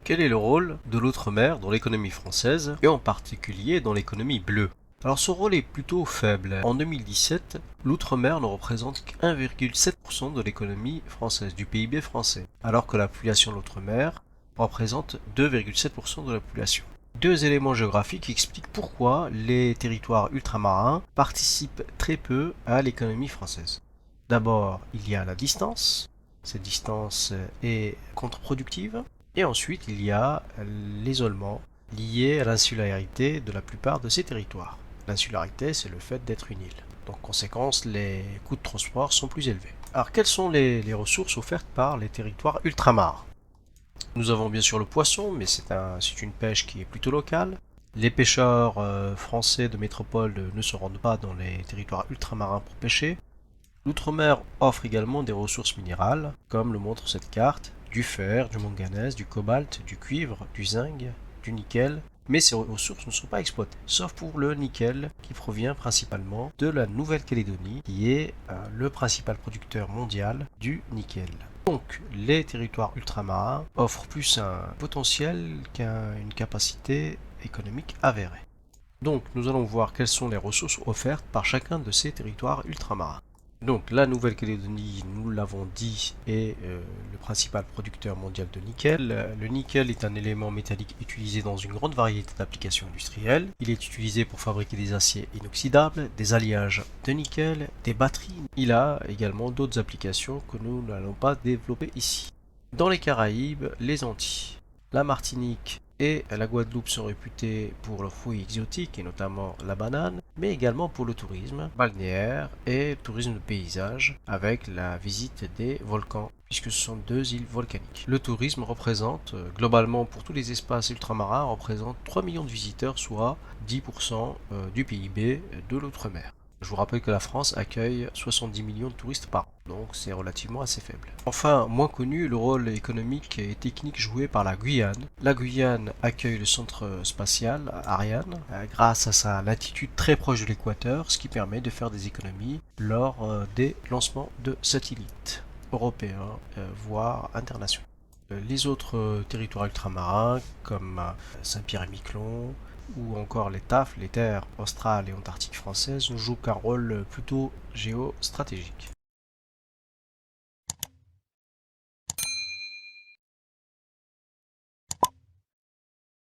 Quel est le rôle de l'outre-mer dans l'économie française et en particulier dans l'économie bleue? Alors ce rôle est plutôt faible. En 2017, l'outre-mer ne représente que 1,7% de l'économie française, du PIB français, alors que la population de l'outre-mer représente 2,7% de la population. Deux éléments géographiques expliquent pourquoi les territoires ultramarins participent très peu à l'économie française. D'abord, il y a la distance. Cette distance est contre-productive. Et ensuite, il y a l'isolement lié à l'insularité de la plupart de ces territoires. L'insularité, c'est le fait d'être une île. Donc, conséquence, les coûts de transport sont plus élevés. Alors, quelles sont les ressources offertes par les territoires ultramarins? Nous avons bien sûr le poisson, mais c'est une pêche qui est plutôt locale. Les pêcheurs français de métropole ne se rendent pas dans les territoires ultramarins pour pêcher. L'outre-mer offre également des ressources minérales, comme le montre cette carte, du fer, du manganèse, du cobalt, du cuivre, du zinc, du nickel, mais ces ressources ne sont pas exploitées, sauf pour le nickel qui provient principalement de la Nouvelle-Calédonie, qui est le principal producteur mondial du nickel. Donc, les territoires ultramarins offrent plus un potentiel qu'une capacité économique avérée. Donc, nous allons voir quelles sont les ressources offertes par chacun de ces territoires ultramarins. Donc la Nouvelle-Calédonie, nous l'avons dit, est le principal producteur mondial de nickel. Le nickel est un élément métallique utilisé dans une grande variété d'applications industrielles. Il est utilisé pour fabriquer des aciers inoxydables, des alliages de nickel, des batteries. Il a également d'autres applications que nous n'allons pas développer ici. Dans les Caraïbes, les Antilles, la Martinique et la Guadeloupe sont réputées pour leurs fruits exotiques et notamment la banane, mais également pour le tourisme balnéaire et le tourisme de paysage avec la visite des volcans, puisque ce sont deux îles volcaniques. Le tourisme représente, globalement pour tous les espaces ultramarins, représente 3 millions de visiteurs, soit 10% du PIB de l'outre-mer. Je vous rappelle que la France accueille 70 millions de touristes par an, donc c'est relativement assez faible. Enfin, moins connu, le rôle économique et technique joué par la Guyane. La Guyane accueille le centre spatial Ariane grâce à sa latitude très proche de l'équateur, ce qui permet de faire des économies lors des lancements de satellites européens, voire internationaux. Les autres territoires ultramarins, comme Saint-Pierre-et-Miquelon, ou encore les TAF, les terres australes et antarctiques françaises, ne jouent qu'un rôle plutôt géostratégique.